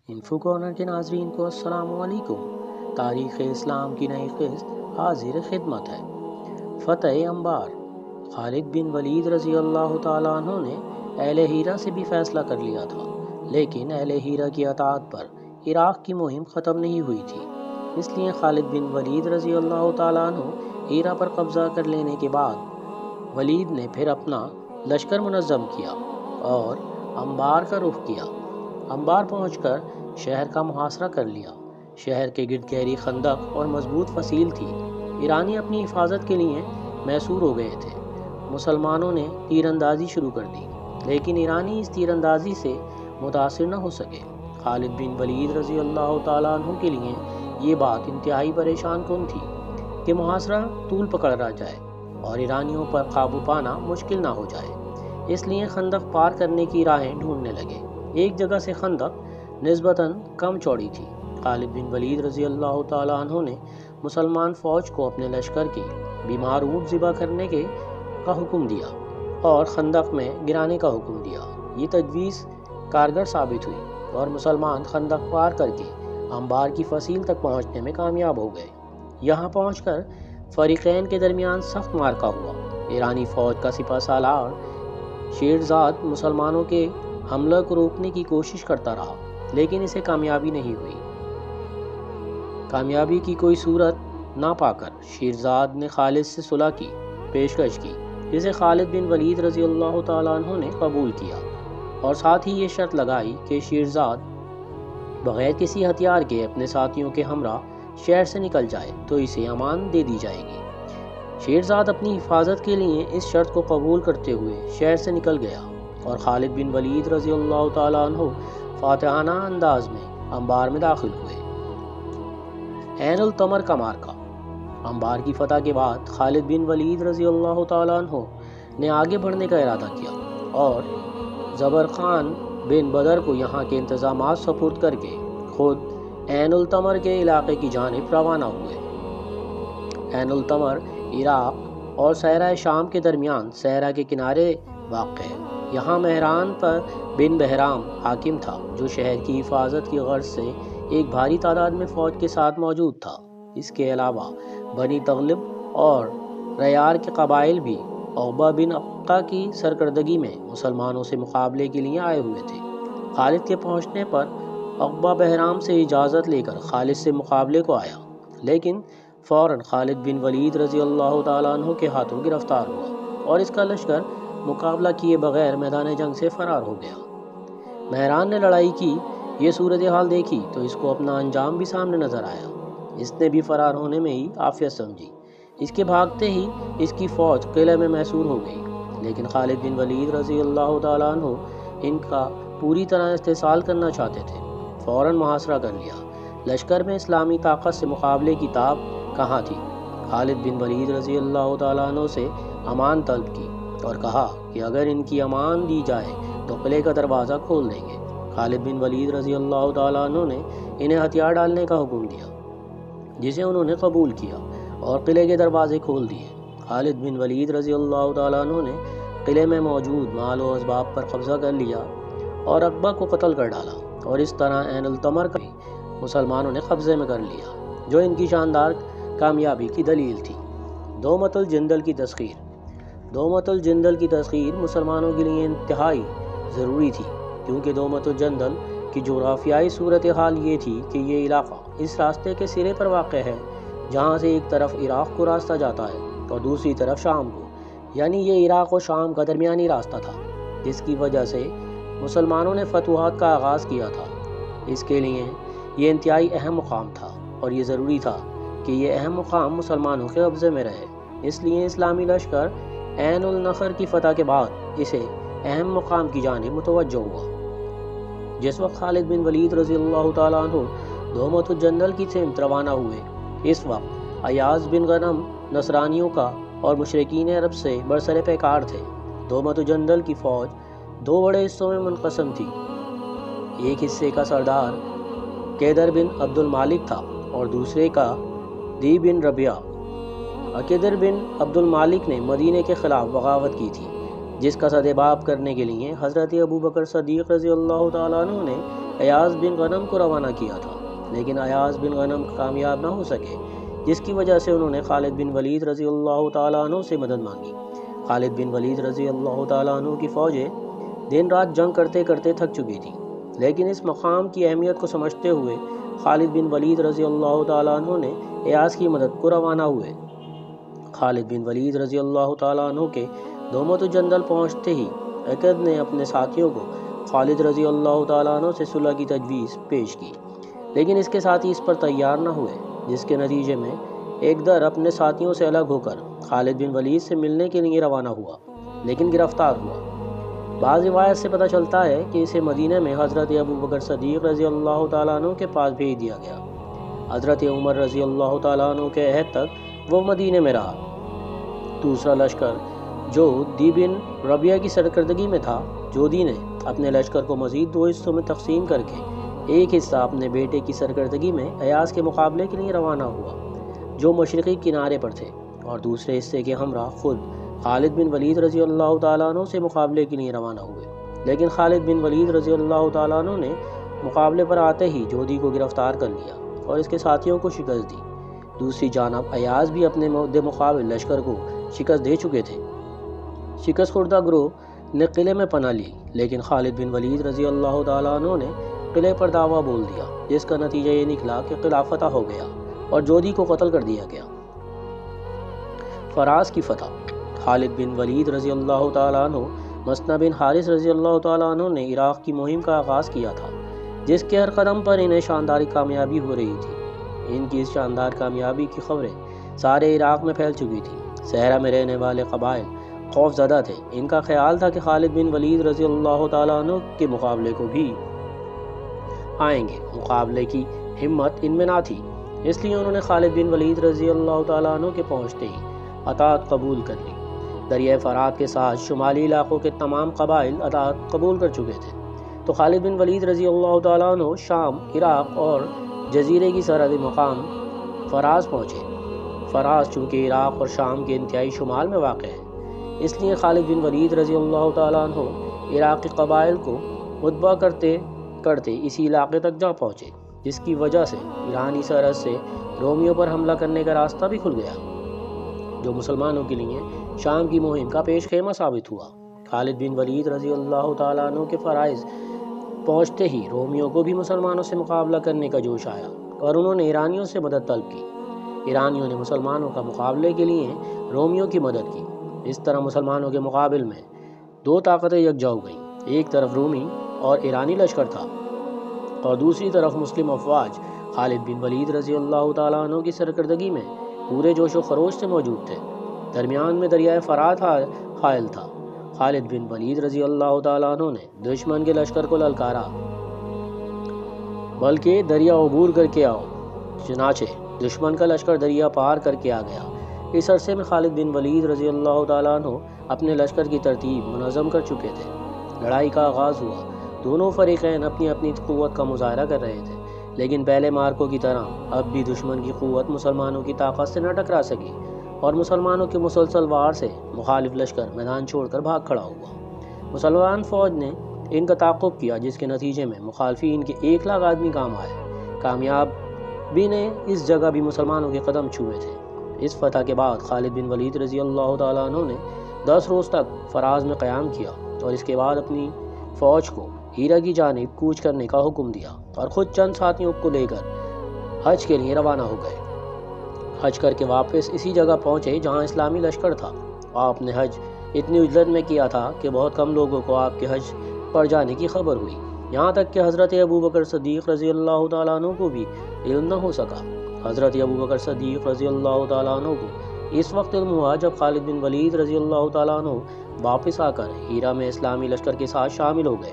Info corner کے ناظرین کو السلام علیکم۔ تاریخ اسلام کی نئی قسط حاضر خدمت ہے۔ فتح انبار۔ خالد بن ولید رضی اللہ تعالیٰ عنہ نے اہل ہیرا سے بھی فیصلہ کر لیا تھا، لیکن اہل ہیرا کی اطاعت پر عراق کی مہم ختم نہیں ہوئی تھی۔ اس لیے خالد بن ولید رضی اللہ تعالیٰ عنہ ہیرا پر قبضہ کر لینے کے بعد ولید نے پھر اپنا لشکر منظم کیا اور انبار کا رخ کیا۔ انبار پہنچ کر شہر کا محاصرہ کر لیا۔ شہر کے گرد گہری خندق اور مضبوط فصیل تھی۔ ایرانی اپنی حفاظت کے لیے محصور ہو گئے تھے۔ مسلمانوں نے تیر اندازی شروع کر دی، لیکن ایرانی اس تیر اندازی سے متاثر نہ ہو سکے۔ خالد بن ولید رضی اللہ تعالیٰ عنہ کے لیے یہ بات انتہائی پریشان کن تھی کہ محاصرہ طول پکڑ رہا جائے اور ایرانیوں پر قابو پانا مشکل نہ ہو جائے۔ اس لیے خندق پار کرنے کی راہیں ڈھونڈنے لگے۔ ایک جگہ سے خندق نسبتاً کم چوڑی تھی۔ خالد بن ولید رضی اللہ تعالیٰ عنہ نے مسلمان فوج کو اپنے لشکر کی بیمار اونٹ ذبح کرنے کا حکم دیا اور خندق میں گرانے کا حکم دیا۔ یہ تجویز کارگر ثابت ہوئی اور مسلمان خندق پار کر کے انبار کی فصیل تک پہنچنے میں کامیاب ہو گئے۔ یہاں پہنچ کر فریقین کے درمیان سخت معرکہ ہوا۔ ایرانی فوج کا سپہ سالار شیرزاد مسلمانوں کے حملہ کو روکنے کی کوشش کرتا رہا، لیکن اسے کامیابی نہیں ہوئی۔ کامیابی کی کوئی صورت نہ پا کر شیرزاد نے خالد سے صلح کی پیشکش کی، جسے خالد بن ولید رضی اللہ تعالیٰ عنہ نے قبول کیا اور ساتھ ہی یہ شرط لگائی کہ شیرزاد بغیر کسی ہتھیار کے اپنے ساتھیوں کے ہمراہ شہر سے نکل جائے تو اسے امان دے دی جائے گی۔ شیرزاد اپنی حفاظت کے لیے اس شرط کو قبول کرتے ہوئے شہر سے نکل گیا اور خالد بن ولید رضی اللہ تعالیٰ عنہ فاتحانہ انداز میں انبار میں داخل ہوئے۔ عین التمر کا معرکہ۔ انبار کی فتح کے بعد خالد بن ولید رضی اللہ تعالیٰ عنہ نے آگے بڑھنے کا ارادہ کیا اور زبرخان بن بدر کو یہاں کے انتظامات سپرد کر کے خود عین التمر کے علاقے کی جانب روانہ ہوئے۔ عین التمر عراق اور صحرائے شام کے درمیان صحرا کے کنارے واقع ہے۔ یہاں مہران پر بن بہرام حاکم تھا، جو شہر کی حفاظت کی غرض سے ایک بھاری تعداد میں فوج کے ساتھ موجود تھا۔ اس کے علاوہ بنی تغلب اور ریار کے قبائل بھی عقبہ بن عقبہ کی سرکردگی میں مسلمانوں سے مقابلے کے لیے آئے ہوئے تھے۔ خالد کے پہنچنے پر عقبہ بہرام سے اجازت لے کر خالد سے مقابلے کو آیا، لیکن فوراً خالد بن ولید رضی اللہ تعالیٰ عنہ کے ہاتھوں گرفتار ہوا اور اس کا لشکر مقابلہ کیے بغیر میدان جنگ سے فرار ہو گیا۔ مہران نے لڑائی کی یہ صورتحال دیکھی تو اس کو اپنا انجام بھی سامنے نظر آیا۔ اس نے بھی فرار ہونے میں ہی عافیت سمجھی۔ اس کے بھاگتے ہی اس کی فوج قلعے میں محصور ہو گئی، لیکن خالد بن ولید رضی اللہ تعالیٰ عنہ ان کا پوری طرح استحصال کرنا چاہتے تھے۔ فوراً محاصرہ کر لیا۔ لشکر میں اسلامی طاقت سے مقابلے کی تاب کہاں تھی۔ خالد بن ولید رضی اللہ تعالیٰ عنہ سے امان طلب کی اور کہا کہ اگر ان کی امان دی جائے تو قلعے کا دروازہ کھول دیں گے۔ خالد بن ولید رضی اللہ تعالیٰ عنہ نے انہیں ہتھیار ڈالنے کا حکم دیا، جسے انہوں نے قبول کیا اور قلعے کے دروازے کھول دیے۔ خالد بن ولید رضی اللہ تعالیٰ عنہ نے قلعے میں موجود مال و اسباب پر قبضہ کر لیا اور عقبہ کو قتل کر ڈالا، اور اس طرح عین التمر کا بھی مسلمانوں نے قبضے میں کر لیا، جو ان کی شاندار کامیابی کی دلیل تھی۔ دومت الجندل کی تسخیر۔ دومت الجندل کی تسخیر مسلمانوں کے لیے انتہائی ضروری تھی، کیونکہ دومت الجندل کی جغرافیائی صورتحال یہ تھی کہ یہ علاقہ اس راستے کے سرے پر واقع ہے جہاں سے ایک طرف عراق کو راستہ جاتا ہے اور دوسری طرف شام کو، یعنی یہ عراق و شام کا درمیانی راستہ تھا، جس کی وجہ سے مسلمانوں نے فتوحات کا آغاز کیا تھا۔ اس کے لیے یہ انتہائی اہم مقام تھا اور یہ ضروری تھا کہ یہ اہم مقام مسلمانوں کے قبضے میں رہے۔ اس لیے اسلامی لشکر عین النخر کی فتح کے بعد اسے اہم مقام کی جانب متوجہ ہوا۔ جس وقت خالد بن ولید رضی اللہ تعالیٰ عنہ دومت الجندل کی سمت روانہ ہوئے، اس وقت ایاز بن غنم نصرانیوں کا اور مشرکین عرب سے برسر پیکار تھے۔ دومت الجندل کی فوج دو بڑے حصوں میں منقسم تھی۔ ایک حصے کا سردار قیدر بن عبد المالک تھا اور دوسرے کا دی بن ربیعہ۔ قیدر بن عبد المالک نے مدینے کے خلاف بغاوت کی تھی، جس کا سدباب کرنے کے لیے حضرت ابو بکر صدیق رضی اللہ تعالیٰ عنہ نے ایاز بن غنم کو روانہ کیا تھا، لیکن ایاز بن غنم کامیاب نہ ہو سکے، جس کی وجہ سے انہوں نے خالد بن ولید رضی اللہ تعالیٰ عنہ سے مدد مانگی۔ خالد بن ولید رضی اللہ تعالیٰ عنہ کی فوجیں دن رات جنگ کرتے کرتے تھک چکی تھی، لیکن اس مقام کی اہمیت کو سمجھتے ہوئے خالد بن ولید رضی اللہ تعالیٰ عنہ نے ایاز کی مدد کو روانہ ہوئے۔ خالد بن ولید رضی اللہ تعالیٰ عنہ کے دومت جندل پہنچتے ہی عقد نے اپنے ساتھیوں کو خالد رضی اللہ تعالیٰ عنہ سے صلح کی تجویز پیش کی، لیکن اس کے ساتھی اس پر تیار نہ ہوئے، جس کے نتیجے میں ایک در اپنے ساتھیوں سے الگ ہو کر خالد بن ولید سے ملنے کے لیے روانہ ہوا، لیکن گرفتار ہوا۔ بعض روایت سے پتہ چلتا ہے کہ اسے مدینہ میں حضرت ابوبکر صدیق رضی اللہ تعالیٰ عنہ کے پاس بھیج دیا گیا۔ حضرت عمر رضی اللہ تعالیٰ عنہ کے عہد تک وہ مدینہ میں رہا۔ دوسرا لشکر جو دی بن ربیعہ کی سرکردگی میں تھا، جودی نے اپنے لشکر کو مزید 2 حصوں میں تقسیم کر کے ایک حصہ اپنے بیٹے کی سرکردگی میں ایاز کے مقابلے کے لیے روانہ ہوا، جو مشرقی کنارے پر تھے، اور دوسرے حصے کے ہمراہ خود خالد بن ولید رضی اللہ تعالیٰ عنہ سے مقابلے کے لیے روانہ ہوئے، لیکن خالد بن ولید رضی اللہ تعالیٰ عنہ نے مقابلے پر آتے ہی جودی کو گرفتار کر لیا اور اس کے ساتھیوں کو شکست دی۔ دوسری جانب ایاز بھی اپنے مقابل لشکر کو شکست دے چکے تھے۔ شکست خوردہ گروہ نے قلعے میں پناہ لی، لیکن خالد بن ولید رضی اللہ تعالیٰ عنہ نے قلعے پر دعویٰ بول دیا، جس کا نتیجہ یہ نکلا کہ قلعہ فتح ہو گیا اور جودی کو قتل کر دیا گیا۔ فراز کی فتح۔ خالد بن ولید رضی اللہ تعالیٰ عنہ مثنہ بن حارث رضی اللہ تعالیٰ عنہ نے عراق کی مہم کا آغاز کیا تھا، جس کے ہر قدم پر انہیں شاندار کامیابی ہو رہی تھی۔ ان کی اس شاندار کامیابی کی خبریں سارے عراق میں پھیل چکی تھیں۔ صحرا میں رہنے والے قبائل خوف زدہ تھے۔ ان کا خیال تھا کہ خالد بن ولید رضی اللہ تعالیٰ عنہ کے مقابلے کو بھی آئیں گے۔ مقابلے کی ہمت ان میں نہ تھی، اس لیے انہوں نے خالد بن ولید رضی اللہ تعالیٰ عنہ کے پہنچتے ہی اطاعت قبول کر لی۔ دریائے فرات کے ساتھ شمالی علاقوں کے تمام قبائل اطاعت قبول کر چکے تھے، تو خالد بن ولید رضی اللہ تعالیٰ عنہ شام، عراق اور جزیرے کی سرحدی مقام فراز پہنچے۔ فراز چونکہ عراق اور شام کے انتہائی شمال میں واقع ہے، اس لیے خالد بن ولید رضی اللہ تعالیٰ عنہ عراقی قبائل کو متبع کرتے کرتے اسی علاقے تک جا پہنچے، جس کی وجہ سے ایرانی سرحد سے رومیوں پر حملہ کرنے کا راستہ بھی کھل گیا، جو مسلمانوں کے لیے شام کی مہم کا پیش خیمہ ثابت ہوا۔ خالد بن ولید رضی اللہ تعالیٰ عنہ کے فرائض پہنچتے ہی رومیوں کو بھی مسلمانوں سے مقابلہ کرنے کا جوش آیا اور انہوں نے ایرانیوں سے مدد طلب کی۔ ایرانیوں نے مسلمانوں کا مقابلے کے لیے رومیوں کی مدد کی۔ اس طرح مسلمانوں کے مقابل میں 2 طاقتیں یکجا ہو گئیں، ایک طرف رومی اور ایرانی لشکر تھا اور دوسری طرف مسلم افواج خالد بن ولید رضی اللہ تعالیٰ عنہ کی سرکردگی میں پورے جوش و خروش سے موجود تھے۔ درمیان میں دریائے فرات حائل تھا۔ خالد بن ولید رضی اللہ تعالیٰ عنہ نے دشمن کے لشکر کو للکارا، بلکہ دریا عبور کر کے آؤ۔ چنانچہ دشمن کا لشکر دریا پار کر کے آ گیا۔ اس عرصے میں خالد بن ولید رضی اللہ تعالیٰ عنہ اپنے لشکر کی ترتیب منظم کر چکے تھے۔ لڑائی کا آغاز ہوا۔ دونوں فریقین اپنی اپنی قوت کا مظاہرہ کر رہے تھے، لیکن پہلے مارکوں کی طرح اب بھی دشمن کی قوت مسلمانوں کی طاقت سے نہ ٹکرا سکی اور مسلمانوں کے مسلسل وار سے مخالف لشکر میدان چھوڑ کر بھاگ کھڑا ہوا۔ مسلمان فوج نے ان کا تعاقب کیا، جس کے نتیجے میں مخالفین کے 1 لاکھ آدمی کام آئے۔ کامیابی نے اس جگہ بھی مسلمانوں کے قدم چھوئے تھے۔ اس فتح کے بعد خالد بن ولید رضی اللہ تعالیٰ عنہ نے 10 روز تک فراز میں قیام کیا اور اس کے بعد اپنی فوج کو ہیرا کی جانب کوچ کرنے کا حکم دیا اور خود چند ساتھیوں کو لے کر حج کے لیے روانہ ہو گئے۔ حج کر کے واپس اسی جگہ پہنچے جہاں اسلامی لشکر تھا۔ آپ نے حج اتنی اجلت میں کیا تھا کہ بہت کم لوگوں کو آپ کے حج پر جانے کی خبر ہوئی، یہاں تک کہ حضرت ابوبکر صدیق رضی اللہ تعالیٰ عنہ کو بھی علم نہ ہو سکا۔ حضرت ابوبکر صدیق رضی اللہ تعالیٰ عنہ کو اس وقت علم ہوا جب خالد بن ولید رضی اللہ تعالیٰ عنہ واپس آ کر ہیرا میں اسلامی لشکر کے ساتھ شامل ہو گئے،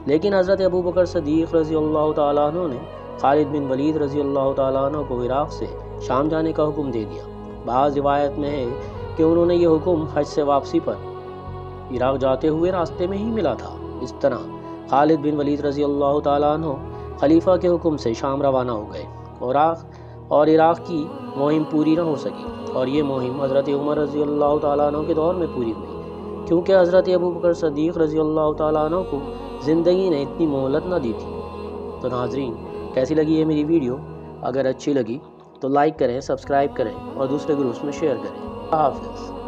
لیکن حضرت ابوبکر صدیق رضی اللہ تعالیٰ عنہ نے خالد بن ولید رضی اللہ تعالیٰ عنہ کو عراق سے شام جانے کا حکم دے دیا۔ بعض روایت میں ہے کہ انہوں نے یہ حکم حج سے واپسی پر عراق جاتے ہوئے راستے میں ہی ملا تھا۔ اس طرح خالد بن ولید رضی اللہ تعالیٰ عنہ خلیفہ کے حکم سے شام روانہ ہو گئے اور عراق کی مہم پوری نہ ہو سکی، اور یہ مہم حضرت عمر رضی اللہ تعالیٰ عنہ کے دور میں پوری ہوئی، کیونکہ حضرت ابوبکر صدیق رضی اللہ تعالیٰ عنہ کو زندگی نے اتنی مہلت نہ دی تھی۔ تو ناظرین کیسی لگی ہے میری ویڈیو؟ اگر اچھی لگی تو لائک کریں، سبسکرائب کریں اور دوسرے گروپس میں شیئر کریں۔ اللہ حافظ۔